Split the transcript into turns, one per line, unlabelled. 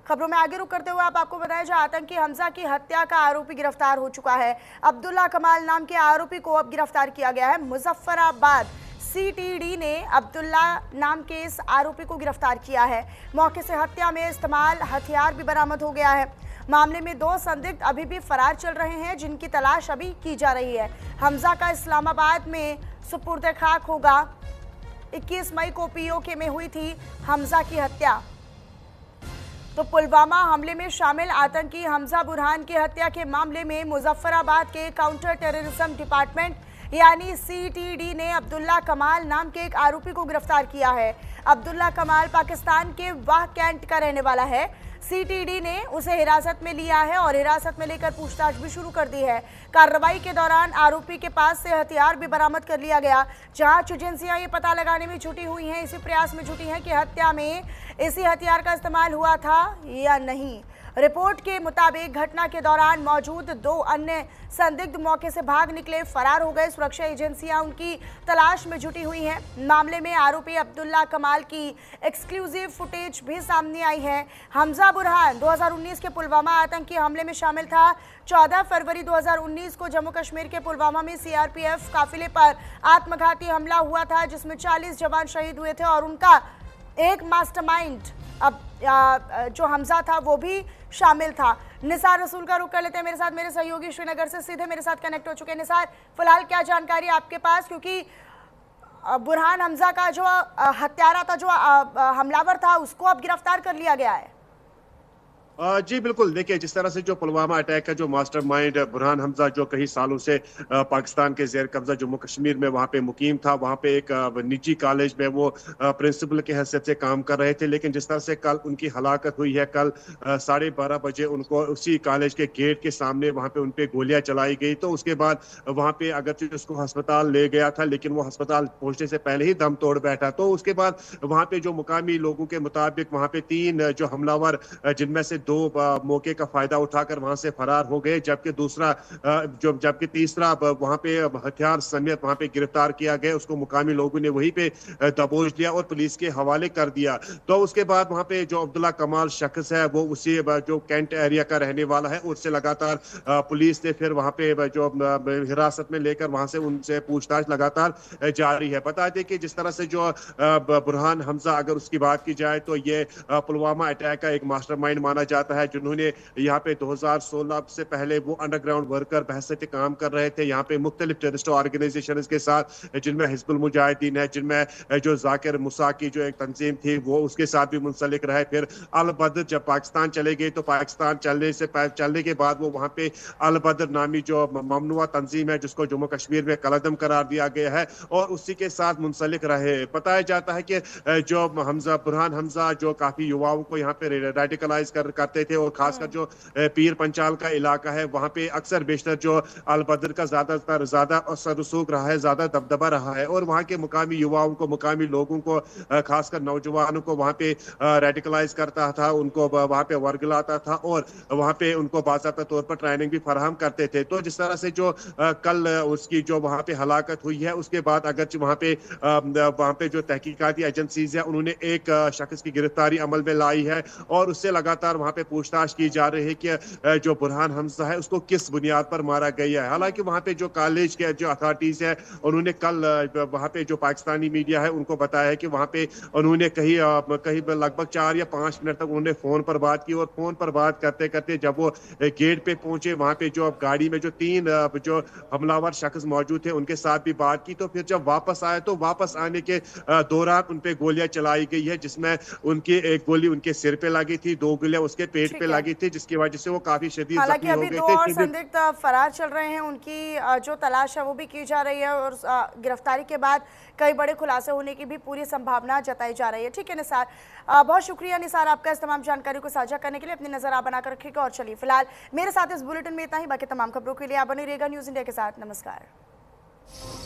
खबरों में आगे रुक करते हुए आपको बताया जाए, आतंकी हमजा की हत्या का आरोपी गिरफ्तार हो चुका है। अब्दुल्ला कमाल नाम के आरोपी को अब गिरफ्तार किया गया है। मुजफ्फराबाद सीटीडी ने अब्दुल्ला नाम के इस आरोपी को गिरफ्तार किया है। मौके से हत्या में इस्तेमाल हथियार भी बरामद हो गया है। मामले में 2 संदिग्ध अभी भी फरार चल रहे हैं, जिनकी तलाश अभी की जा रही है। हमजा का इस्लामाबाद में सुपुर्द खाक होगा। 21 मई को पीओके में हुई थी हमजा की हत्या। तो पुलवामा हमले में शामिल आतंकी हमजा बुरहान की हत्या के मामले में मुजफ्फराबाद के काउंटर टेररिज्म डिपार्टमेंट यानी सीटीडी ने अब्दुल्ला कमाल नाम के एक आरोपी को गिरफ्तार किया है। अब्दुल्ला कमाल पाकिस्तान के वाह कैंट का रहने वाला है। सीटीडी ने उसे हिरासत में लिया है और हिरासत में लेकर पूछताछ भी शुरू कर दी है। कार्रवाई के दौरान आरोपी के पास से हथियार भी बरामद कर लिया गया। जांच एजेंसियां ये पता लगाने में जुटी हुई हैं, इसी प्रयास में जुटी हैं कि हत्या में इसी हथियार का इस्तेमाल हुआ था या नहीं। रिपोर्ट के मुताबिक घटना के दौरान मौजूद 2 अन्य संदिग्ध मौके से भाग निकले, फरार हो गए। सुरक्षा एजेंसियां उनकी तलाश में जुटी हुई हैं। मामले में आरोपी अब्दुल्ला कमाल की एक्सक्लूसिव फुटेज भी सामने आई है। हमजा बुरहान 2019 के पुलवामा आतंकी हमले में शामिल था। 14 फरवरी 2019 को जम्मू कश्मीर के पुलवामा में सीआरपीएफ काफिले पर आत्मघाती हमला हुआ था, जिसमें 40 जवान शहीद हुए थे और उनका एक मास्टरमाइंड अब जो हमजा था वो भी शामिल था। निसार रसूल का रुख कर लेते हैं मेरे साथ, मेरे सहयोगी श्रीनगर से सीधे मेरे साथ कनेक्ट हो चुके हैं। निसार, फिलहाल क्या जानकारी आपके पास, क्योंकि बुरहान हमजा का जो हत्यारा था, जो हमलावर था, उसको अब गिरफ्तार कर लिया गया है।
जी बिल्कुल, देखिए जिस तरह से जो पुलवामा अटैक का जो मास्टरमाइंड बुरहान हमजा जो कई सालों से पाकिस्तान के जेर कब्जा जम्मू कश्मीर में वहाँ पे मुकीम था, वहाँ पे एक निजी कॉलेज में वो प्रिंसिपल के हैसियत से काम कर रहे थे। लेकिन जिस तरह से कल उनकी हलाकत हुई है, कल 12:30 बजे उनको उसी कॉलेज के गेट के सामने वहाँ पे उन पे गोलियां चलाई गई। तो उसके बाद वहाँ पे अगरचे उसको अस्पताल ले गया था, लेकिन वो अस्पताल पहुंचने से पहले ही दम तोड़ बैठा। तो उसके बाद वहाँ पे जो मुकामी लोगों के मुताबिक वहाँ पे 3 जो हमलावर, जिनमें से 2 मौके का फायदा उठाकर वहां से फरार हो गए, जबकि तीसरा वहां पे हथियार समेत वहां पे गिरफ्तार किया गया। उसको मुकामी लोगों ने वहीं पे दबोच लिया और पुलिस के हवाले कर दिया। तो उसके बाद वहां पे जो अब्दुल्ला कमाल शख्स है, वो उसी जो कैंट एरिया का रहने वाला है, उससे लगातार पुलिस ने फिर वहां पे जो हिरासत में लेकर वहां से उनसे पूछताछ लगातार जारी है। बता दें कि जिस तरह से जो बुरहान हमजा, अगर उसकी बात की जाए तो ये पुलवामा अटैक का एक मास्टरमाइंड माना जाता है, जिन्होंने यहाँ पे 2016 से पहले वो अंडरग्राउंड वर्कर बहसत काम कर रहे थे यहाँ पे मुख्तलिफ टेररिस्ट ऑर्गेनाइजेशन के साथ, जिनमें हिजबुल मुजाहिदीन है, जिनमें जो जाकिर मुसा की जो एक तंजीम थी वो उसके साथ भी मुंसलिक रहे। फिर अल बद्र जब पाकिस्तान चले गए तो पाकिस्तान चलने के बाद वो वहाँ पे अल बद्र नामी जो ममनुआ तंजीम है, जिसको जम्मू कश्मीर में कलदम करार दिया गया है, और उसी के साथ मुंसलिक रहे। बताया जाता है कि जो बुरहान हमजा जो काफी युवाओं को यहाँ पे रेडिकलाइज करते थे, और खासकर जो पीर पंचाल का इलाका है, वहां पे अक्सर बेशतर जो अल बद्र का ज्यादा असर रसूख रहा है, ज्यादा दबदबा रहा है, और वहां के मुकामी युवाओं को, मुकामी लोगों को, खासकर नौजवानों को वहां पे रेडिकलाइज करता था, उनको वहां पे वर्गलाता था और वहां पे उनको बाकायदा तौर पर ट्रेनिंग भी फराहम करते थे। तो जिस तरह से जो कल उसकी जो वहां पे हलाकत हुई है, उसके बाद अगर वहां पे जो तहकीकाती एजेंसीज है, उन्होंने एक शख्स की गिरफ्तारी अमल में लाई है और उससे लगातार वहां पे पूछताछ की जा रही है कि जो बुरहान हमजा है उसको किस बुनियाद पर मारा गया है। हालांकि वहां पे जो कॉलेज के जो अथॉरिटीज है, उन्होंने कल वहां पे जो पाकिस्तानी मीडिया है उनको बताया है कि वहां पे उन्होंने कहीं लगभग 4 या 5 मिनट तक उन्होंने फोन पर बात की, और फोन पर बात करते करते जब वो गेट पे पहुंचे, वहां पे जो गाड़ी में जो 3 जो हमलावर शख्स मौजूद थे उनके साथ भी बात की। तो फिर जब वापस आए तो वापस आने के दौरान उन पे गोलियां चलाई गई है, जिसमें उनकी एक गोली उनके सिर पे लगी थी, 2 गोलियां उसके पेट पे लगी थी, जिसकी वजह से वो काफी शदीद
हालांकि
जख्मी हो
अभी
गए
2
थे।
और संदिग्ध फरार चल रहे हैं, उनकी जो तलाश है वो भी की जा रही है और गिरफ्तारी के बाद कई बड़े खुलासे होने की भी पूरी संभावना जताई जा रही है। ठीक है निसार, बहुत शुक्रिया निसार आपका इस तमाम जानकारी को साझा करने के लिए। अपनी नजर आप बनाकर रखिएगा और चलिए फिलहाल मेरे साथ इस बुलेटिन में इतना ही। बाकी तमाम खबरों के लिए आप बने रहिएगा न्यूज़ इंडिया के साथ। नमस्कार।